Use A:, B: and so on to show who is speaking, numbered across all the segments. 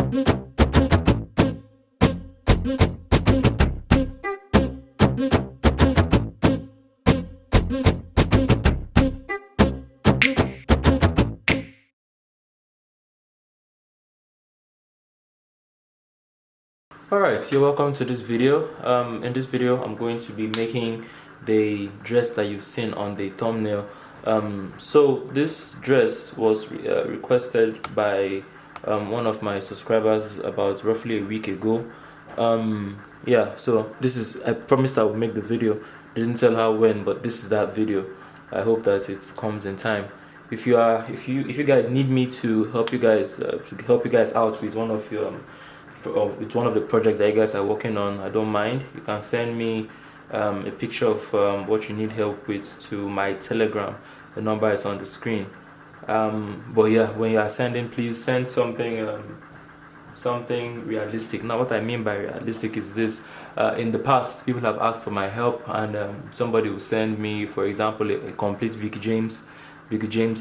A: Alright, you're welcome to this video. In this video I'm going to be making the dress that you've seen on the thumbnail. So this dress was requested by one of my subscribers about roughly a week ago. Yeah, so this is, I promised I would make the video. Didn't tell her when, but this is that video. I hope that it comes in time. If you guys need me to help you guys out with one of your with one of the projects that you guys are working on, I don't mind. You can send me a picture of what you need help with to my Telegram. The number is on the screen. But yeah, when you are sending, please send something realistic. Now what I mean by realistic is this: in the past people have asked for my help, and somebody will send me, for example, a complete Vicky James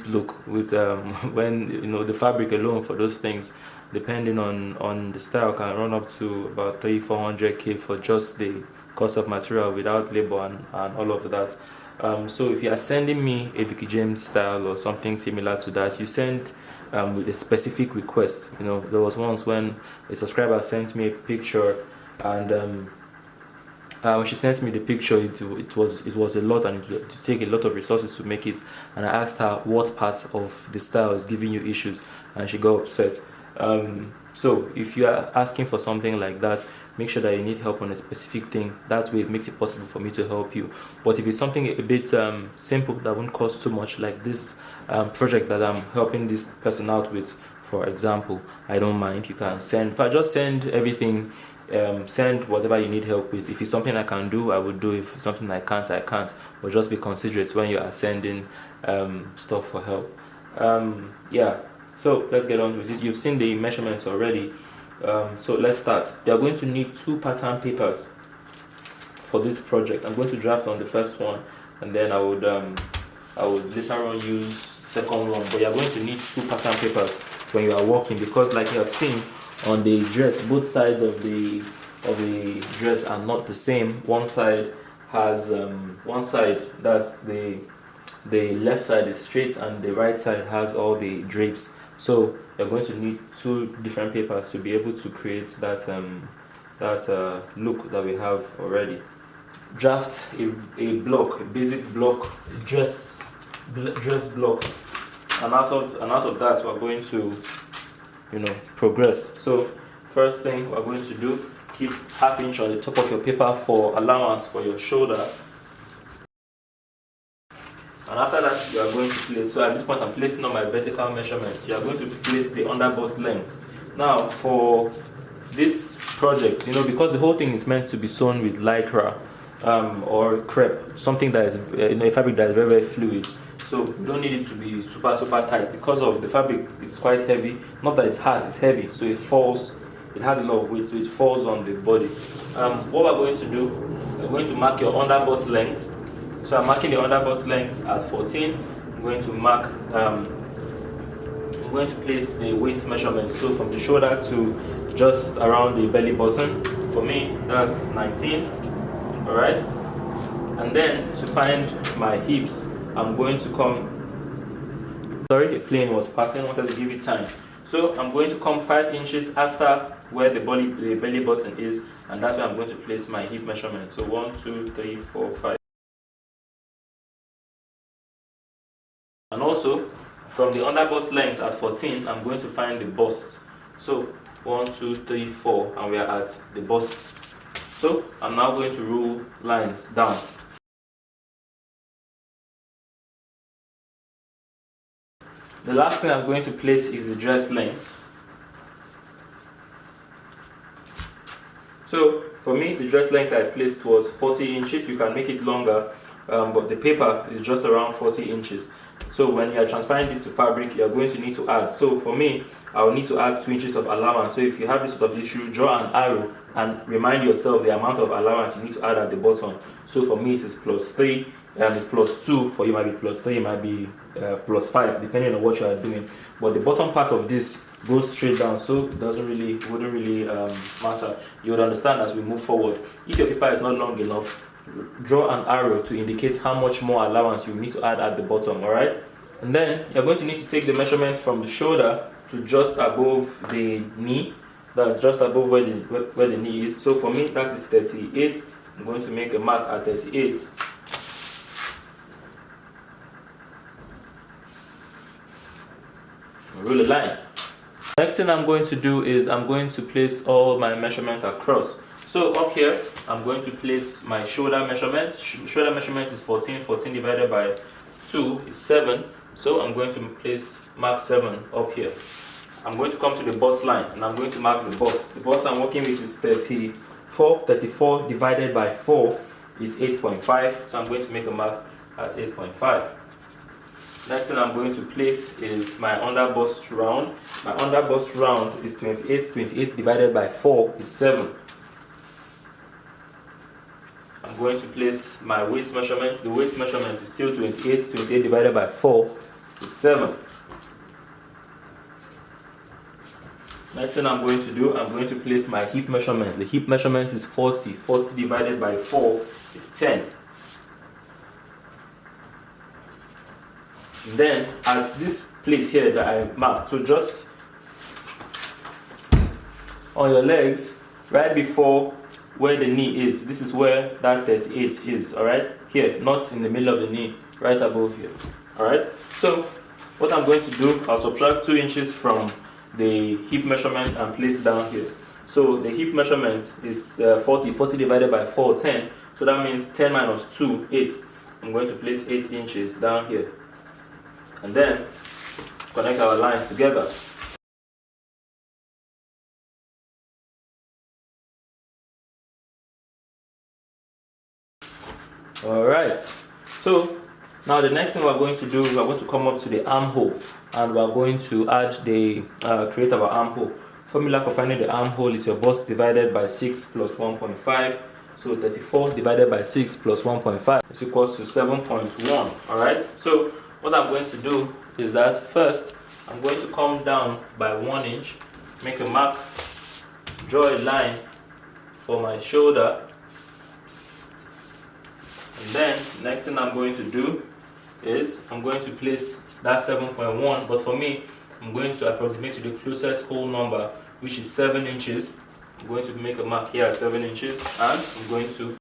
A: look with when you know the fabric alone for those things, depending on the style, can run up to about 300-400k for just the cost of material without labor and all of that. So if you are sending me a Vicky James style or something similar to that, you send with a specific request. You know, there was once when a subscriber sent me a picture, and when she sent me the picture, it was a lot, and it would take a lot of resources to make it. And I asked her what part of the style is giving you issues, and she got upset. So if you are asking for something like that, make sure that you need help on a specific thing. That way it makes it possible for me to help you. But if it's something a bit simple that won't cost too much, like this project that I'm helping this person out with, for example, I don't mind. You can send, if I just send everything, send whatever you need help with. If it's something I can do, I would do. If it's something I can't, I can't. But just be considerate when you are sending stuff for help. Yeah, so let's get on with it. You've seen the measurements already, so let's start. You're going to need 2 pattern papers for this project. I'm going to draft on the first one, and then I would later on use second one. But you're going to need 2 pattern papers when you are working, because like you have seen on the dress, both sides of the dress are not the same. One side has that's the left side is straight, and the right side has all the drapes. So you're going to need 2 different papers to be able to create that look that we have already. Draft a block, a basic block, dress block, and out of that we're going to progress. So first thing we're going to do, keep 1/2 inch on the top of your paper for allowance for your shoulder. And after that, you are going to place, so at this point I'm placing on my vertical measurement. You are going to place the underbust length. Now for this project, because the whole thing is meant to be sewn with lycra or crepe, something that is a fabric that is very, very fluid. So you don't need it to be super tight, because of the fabric is quite heavy. Not that it's hard, it's heavy, so it falls. It has a lot of weight, so it falls on the body. What we're going to do, we're going to mark your underbust length. So I'm marking the underbust length at 14. I'm going to place the waist measurement. So from the shoulder to just around the belly button. For me, that's 19. Alright. And then to find my hips, I'm going to come. Sorry, a plane was passing. I wanted to give it time. So I'm going to come 5 inches after where the belly button is, and that's where I'm going to place my hip measurement. So 1, 2, 3, 4, 5. And also, from the underbust length at 14, I'm going to find the bust. So 1, 2, 3, 4, and we are at the bust. So I'm now going to rule lines down. The last thing I'm going to place is the dress length. So for me, the dress length I placed was 40 inches. You can make it longer, but the paper is just around 40 inches. So when you are transferring this to fabric, you are going to need to add. So for me, I will need to add 2 inches of allowance. So if you have this sort of issue, draw an arrow and remind yourself the amount of allowance you need to add at the bottom. So for me, it is +3, it's +2. For you, it might be +3, it might be +5, depending on what you are doing. But the bottom part of this, goes straight down, so it wouldn't really matter. You would understand as we move forward. If your paper is not long enough, draw an arrow to indicate how much more allowance you need to add at the bottom. All right, and then you're going to need to take the measurement from the shoulder to just above the knee. That's just above where the knee is. So for me, that is 38. I'm going to make a mark at 38. Roll a line. Next thing I'm going to do is I'm going to place all my measurements across. So up here, I'm going to place my shoulder measurements. Shoulder measurements is 14. 14 divided by 2 is 7. So I'm going to mark 7 up here. I'm going to come to the bust line and I'm going to mark the bust. The bust I'm working with is 34. 34 divided by 4 is 8.5. So I'm going to make a mark at 8.5. Next thing I'm going to place is my under bust round. My under bust round is 28. 28 divided by 4 is 7. I'm going to place my waist measurement. The waist measurement is still 28. 28 divided by 4 is 7. Next thing I'm going to do, I'm going to place my hip measurements. The hip measurement is 40. 40 divided by 4 is 10. Then, at this place here that I marked, so just on your legs, right before where the knee is, this is where that 38 is, alright? Here, not in the middle of the knee, right above here, alright? So, what I'm going to do, I'll subtract 2 inches from the hip measurement and place down here. So, the hip measurement is 40. 40 divided by 4, 10. So, that means 10 minus 2, 8. I'm going to place 8 inches down here. And then connect our lines together. Alright, so now the next thing we're going to do, we're going to come up to the armhole and we're going to add the create our armhole. Formula for finding the armhole is your bust divided by 6 plus 1.5. So 34 divided by 6 plus 1.5 is equals to 7.1. Alright, so what I'm going to do is that first I'm going to come down by 1 inch, make a mark, draw a line for my shoulder, and then next thing I'm going to do is I'm going to place that 7.1, but for me I'm going to approximate to the closest whole number, which is 7 inches. I'm going to make a mark here at 7 inches and I'm going to.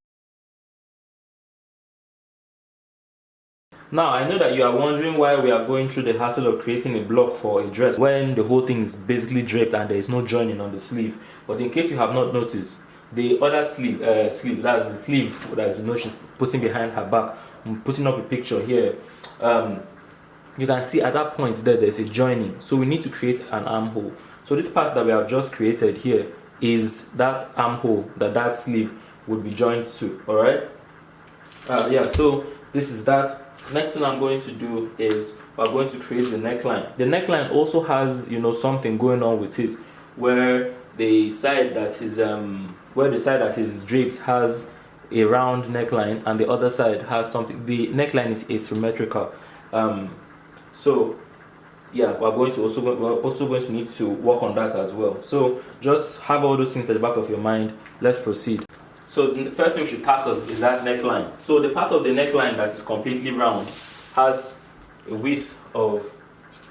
A: Now, I know that you are wondering why we are going through the hassle of creating a block for a dress when the whole thing is basically draped and there is no joining on the sleeve. But in case you have not noticed, the other sleeve, that's the sleeve that she's putting behind her back. I'm putting up a picture here. You can see at that point there's a joining. So we need to create an armhole. So this part that we have just created here is that armhole that sleeve would be joined to. Alright? So this is that. Next thing I'm going to do is we're going to create the neckline. The neckline also has, something going on with it, where the side that is draped has a round neckline and the other side has something. The neckline is asymmetrical. We're also going to need to work on that as well. So just have all those things at the back of your mind. Let's proceed. So the first thing we should tackle is that neckline. So the part of the neckline that is completely round has a width of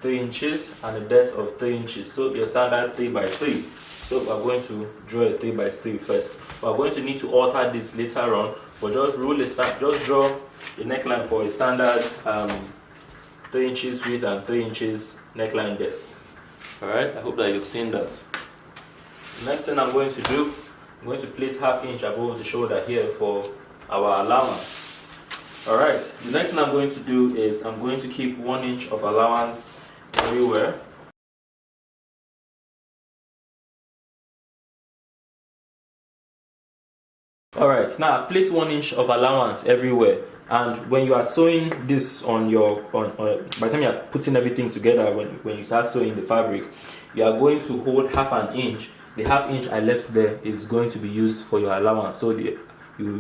A: 3 inches and a depth of 3 inches. So your standard 3 by 3. So we're going to draw a 3 by 3 first. We're going to need to alter this later on, but just draw the neckline for a standard 3 inches width and 3 inches neckline depth. Alright, I hope that you've seen that. Next thing I'm going to do, I'm going to place ½ inch above the shoulder here for our allowance. Alright, the next thing I'm going to do is I'm going to keep 1 inch of allowance everywhere. Alright, now I've placed 1 inch of allowance everywhere, and when you are sewing this on by the time you are putting everything together, when you start sewing the fabric, you are going to hold ½ inch. The ½ inch I left there is going to be used for your allowance, so you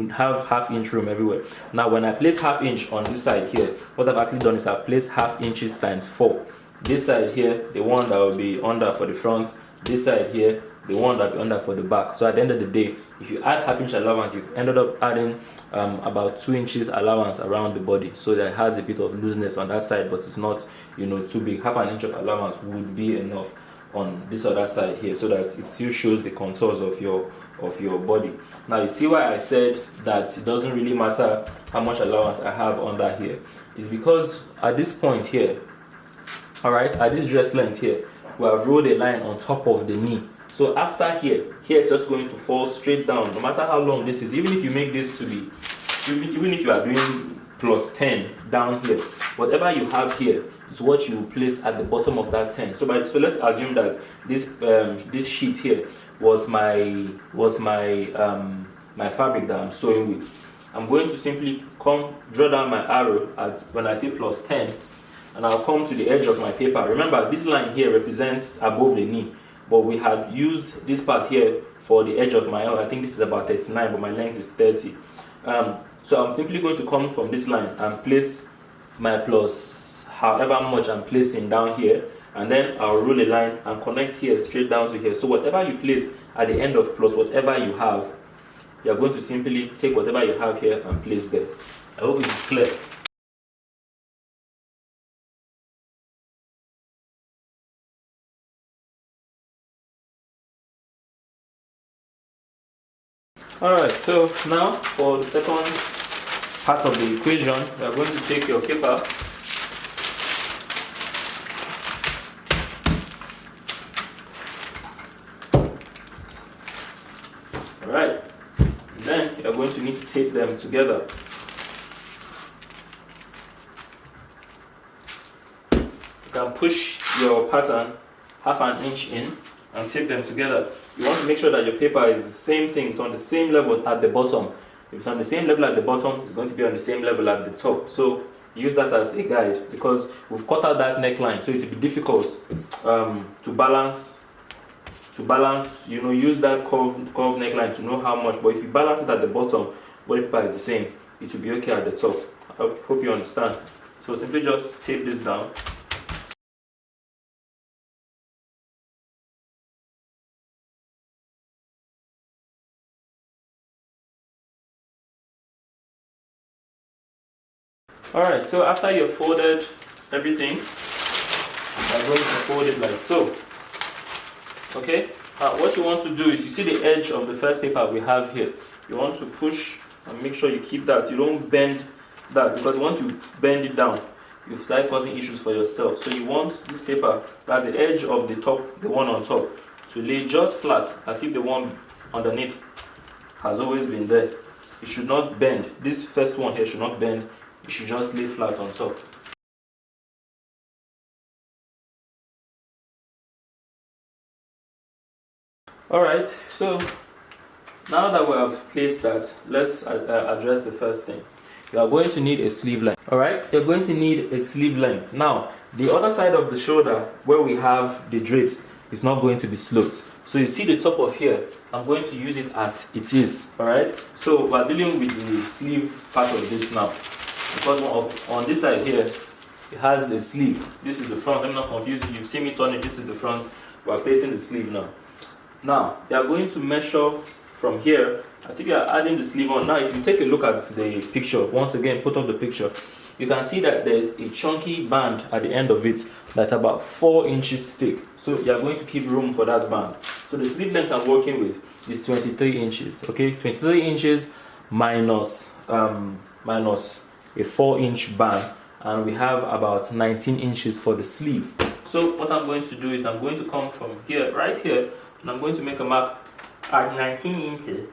A: have ½ inch room everywhere. Now when I place ½ inch on this side here, what I've actually done is I've placed ½ inches times 4. this side here, the one that will be under for the front, this side here, the one that will be under for the back. So at the end of the day, if you add half inch allowance, you've ended up adding about 2 inches allowance around the body, so that it has a bit of looseness on that side, but it's not, you know, too big. Half an inch of allowance would be enough on this other side here, so that it still shows the contours of your body. Now you see why I said that it doesn't really matter how much allowance I have under here. It's because at this point here, all right, at this dress length here, we have rolled a line on top of the knee. So after here it's just going to fall straight down, no matter how long this is. Even if you make this to be, even if you are doing plus 10 down here, whatever you have here is what you place at the bottom of that 10. So let's assume that this sheet here was my fabric that I'm sewing with. I'm going to simply draw down my arrow at when I say plus 10, and I'll come to the edge of my paper. Remember, this line here represents above the knee, but we had used this part here for the edge of my arrow. I think this is about 39, but my length is 30. So I'm simply going to come from this line and place my plus however much I'm placing down here, and then I'll roll a line and connect here straight down to here. So whatever you place at the end of plus whatever you have, you're going to simply take whatever you have here and place there. I hope it is clear. Alright, so now for the second part of the equation, you are going to take your paper alright, and then you are going to need to tape them together. You can push your pattern half an inch in and tape them together. You want to make sure that your paper is the same thing, it's on the same level at the bottom. If it's on the same level at the bottom, it's going to be on the same level at the top. So use that as a guide, because we've cut out that neckline, so it will be difficult to balance. You know, use that curved neckline to know how much. But if you balance it at the bottom, body paper is the same, it will be okay at the top. I hope you understand. So simply just tape this down. Alright, so after you've folded everything, you're going to fold it like so. Okay, what you want to do is, you see the edge of the first paper we have here, you want to push and make sure you keep that. You don't bend that, because once you bend it down, you start causing issues for yourself. So you want this paper, that's the edge of the top, the one on top, to lay just flat, as if the one underneath has always been there. It should not bend. This first one here should not bend. You should just lay flat on top. Alright, so now that we have placed that, let's address the first thing. You are going to need a sleeve length. Alright, you're going to need a sleeve length. Now, the other side of the shoulder where we have the drapes is not going to be sloped. So you see the top of here, I'm going to use it as it is. Alright, so we're dealing with the sleeve part of this now. Because on this side here, it has a sleeve. This is the front. Let me not confuse you. You've seen me turn it. This is the front. We're placing the sleeve now. Now, you are going to measure from here as if you are adding the sleeve on. Now, if you take a look at the picture, once again, put up the picture, you can see that there's a chunky band at the end of it that's about 4 inches thick. So you are going to keep room for that band. So the sleeve length I'm working with is 23 inches. Okay, 23 inches minus a 4-inch band, and we have about 19 inches for the sleeve. So what I'm going to do is I'm going to come from here, right here, and I'm going to make a mark at 19 inches,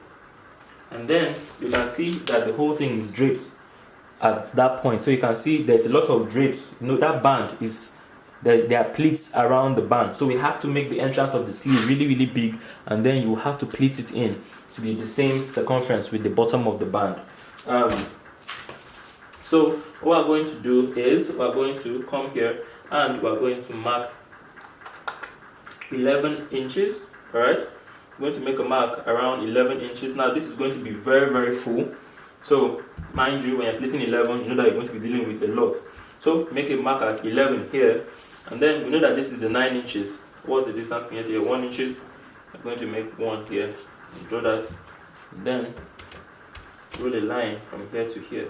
A: and then you can see that the whole thing is draped at that point. So you can see there's a lot of drapes. You know, that band is, there are pleats around the band, so we have to make the entrance of the sleeve really, really big, and then you have to pleat it in to be the same circumference with the bottom of the band. So what we're going to do is we're going to come here and we're going to mark 11 inches. Alright, we're going to make a mark around 11 inches. Now this is going to be very, very full. So mind you, when you're placing 11, you know that you're going to be dealing with a lot. So make a mark at 11 here, And then we know that this is the 9 inches. What's the distance from here to here? 1 inches. I'm going to make 1 here and draw that. And then draw a line from here to here.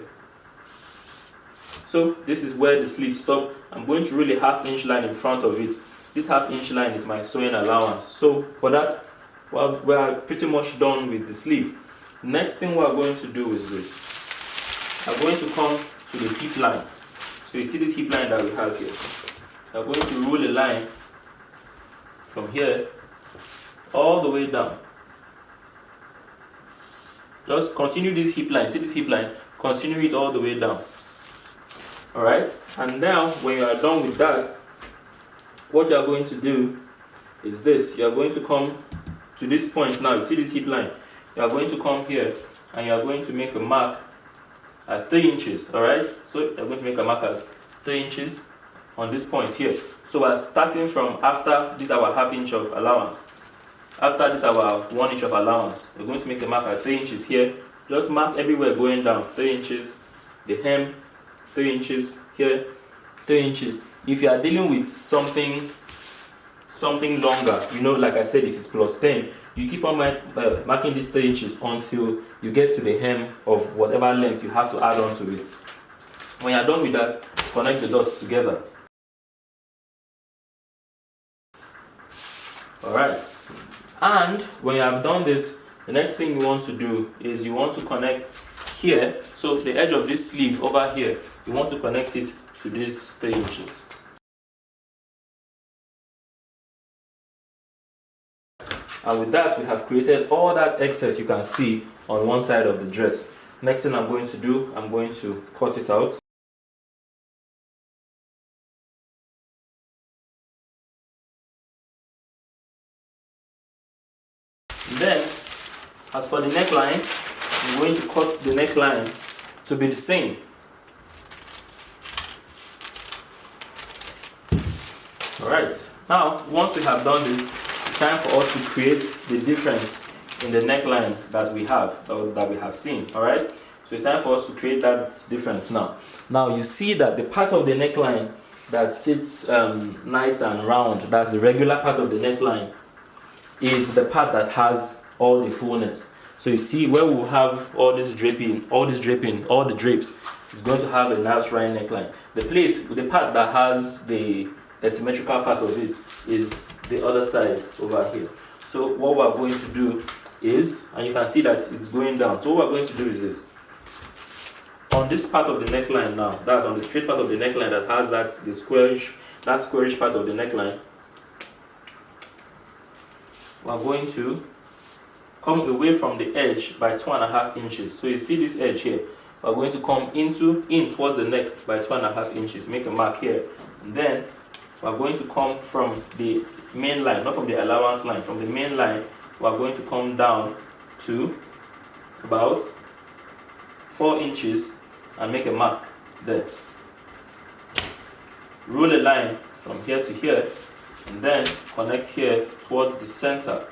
A: So this is where the sleeve stops. I'm going to roll a ½ inch line in front of it. This ½ inch line is my sewing allowance. So for that, well, we are pretty much done with the sleeve. Next thing we are going to do is this. I'm going to come to the hip line. So you see this hip line that we have here. I'm going to roll a line from here all the way down. Just continue this hip line. See this hip line? Continue it all the way down. Alright? And now, when you are done with that, what you are going to do is this. You are going to come to this point now. You see this hip line? You are going to come here and you are going to make a mark at 3 inches. Alright? So you are going to make a mark at 3 inches on this point here. So we are starting from after this our ½ inch of allowance. After this our 1 inch of allowance, we're going to make a mark at 3 inches here. Just mark everywhere going down. 3 inches. The hem, 3 inches here, 3 inches. If you are dealing with something longer, you know, like I said, if it's +10, you keep on marking these 3 inches until you get to the hem of whatever length you have to add on to it. When you're done with that, connect the dots together. Alright, and when you have done this, the next thing you want to do is you want to connect here. So the edge of this sleeve over here, you want to connect it to these 3 inches. And with that, we have created all that excess you can see on one side of the dress. Next thing I'm going to do, I'm going to cut it out. Then, as for the neckline, I'm going to cut the neckline to be the same. Alright, now once we have done this, it's time for us to create the difference in the neckline that we have seen. Alright, so it's time for us to create that difference now. Now you see that the part of the neckline that sits nice and round, that's the regular part of the neckline, is the part that has all the fullness. So you see where we will have all this draping, all the drapes, is going to have a nice round neckline. The part that has the asymmetrical part of it is the other side over here. So what we're going to do is, and you can see that it's going down. So what we're going to do is this. On this part of the neckline now, that's on the straight part of the neckline that has the squarish part of the neckline, we're going to come away from the edge by 2.5 inches. So you see this edge here. We're going to come in towards the neck by 2.5 inches. Make a mark here. And then we're going to come from the main line, not from the allowance line. From the main line, we're going to come down to about 4 inches and make a mark there. Roll a line from here to here, and then connect here towards the center.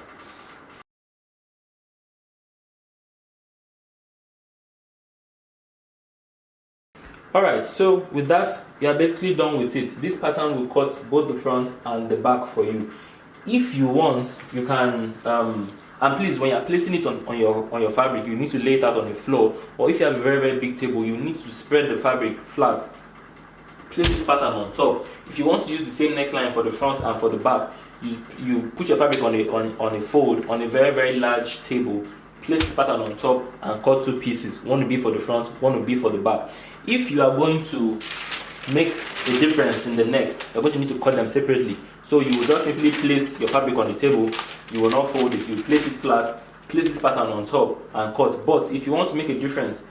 A: Alright, so with that, you are basically done with it. This pattern will cut both the front and the back for you. If you want, you can, and please, when you're placing it on your fabric, you need to lay it out on the floor. Or if you have a very, very big table, you need to spread the fabric flat. Place this pattern on top. If you want to use the same neckline for the front and for the back, you put your fabric on a fold on a very, very large table. Place the pattern on top and cut 2 pieces. One will be for the front, one will be for the back. If you are going to make a difference in the neck, you're going to need to cut them separately. So you will just simply place your fabric on the table. You will not fold it. You place it flat, place this pattern on top and cut. But if you want to make a difference,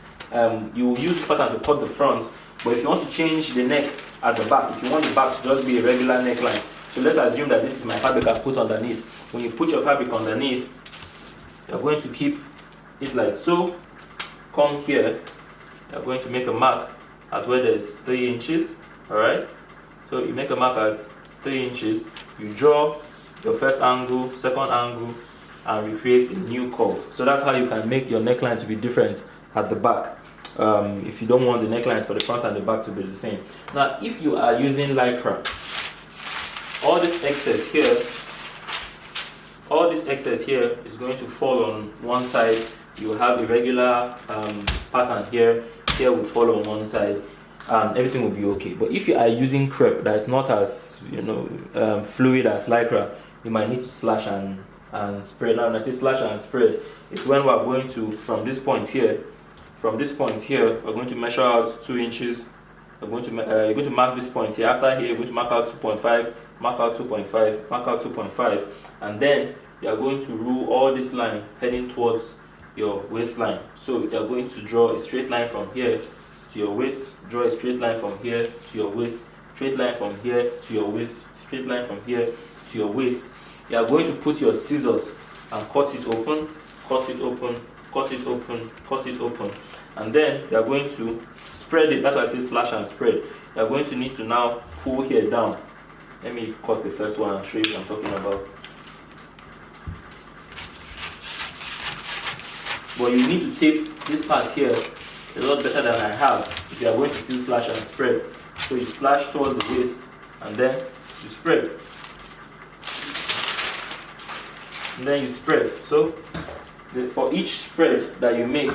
A: you will use pattern to cut the front. But if you want to change the neck at the back, if you want the back to just be a regular neckline, so let's assume that this is my fabric I put underneath. When you put your fabric underneath, you're going to keep it like so. Come here, you're going to make a mark at where there's 3 inches. Alright, so you make a mark at 3 inches, you draw your first angle, second angle, and recreate a new curve. So that's how you can make your neckline to be different at the back. If you don't want the neckline for the front and the back to be the same. Now, if you are using lycra, all this excess here, all this excess here is going to fall on one side. You will have a regular pattern here. Here will fall on one side, and everything will be okay. But if you are using crepe that is not as fluid as lycra, you might need to slash and spread. Now when I say slash and spread, it's when we're going to, from this point here, we're going to measure out 2 inches. We're going to you're going to mark this point here. After here, you're going to mark out 2.5, mark out 2.5, mark out 2.5, and then you are going to rule all this line heading towards your waistline. So you are going to draw a straight line from here to your waist, draw a straight line from here to your waist, straight line from here to your waist, straight line from here to your waist. You are going to put your scissors and cut it open, cut it open, cut it open, cut it open, and then you are going to spread it. That's why I say slash and spread. You are going to need to now pull here down. Let me cut the first one and show you what I'm talking about. But you need to tape this part here a lot better than I have if you are going to still slash and spread. So you slash towards the waist and then you spread. And then you spread. So for each spread that you make,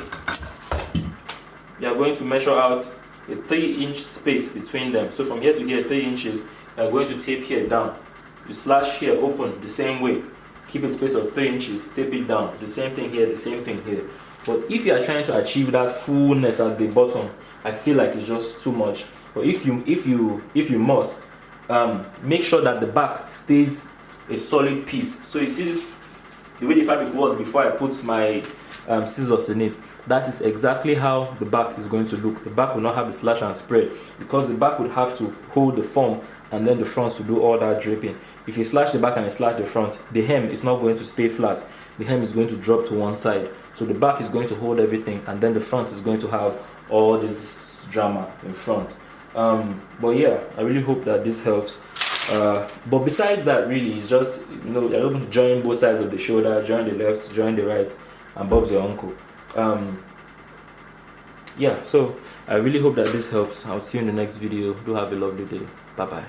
A: you are going to measure out a 3-inch space between them. So from here to here, 3 inches, you are going to tape here down. You slash here open the same way. Keep a space of 3 inches, tape it down. The same thing here, the same thing here. But if you are trying to achieve that fullness at the bottom, I feel like it's just too much. But if you must, make sure that the back stays a solid piece. So you see this, the way the fabric was before I put my scissors in it, that is exactly how the back is going to look. The back will not have the slash and spread because the back would have to hold the form and then the front to do all that draping. If you slash the back and you slash the front, the hem is not going to stay flat. The hem is going to drop to one side. So the back is going to hold everything and then the front is going to have all this drama in front. But yeah, I really hope that this helps. But besides that, really, it's just, you're able to join both sides of the shoulder, join the left, join the right, and bobs your ankle. Yeah, so I really hope that this helps. I'll see you in the next video. Do have a lovely day. Bye bye.